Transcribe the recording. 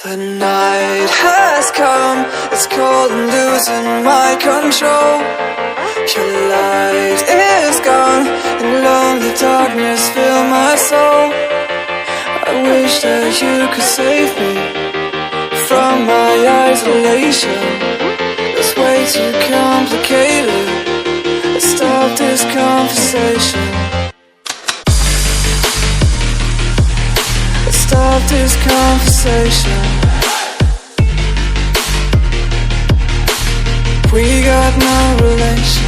The night has come, it's cold and losing my control. Your light is gone, and lonely darkness fill my soul. I wish that you could save me from my isolation. It's way too complicated. Let's stop this conversation. Let's stop this conversation. We got no relation.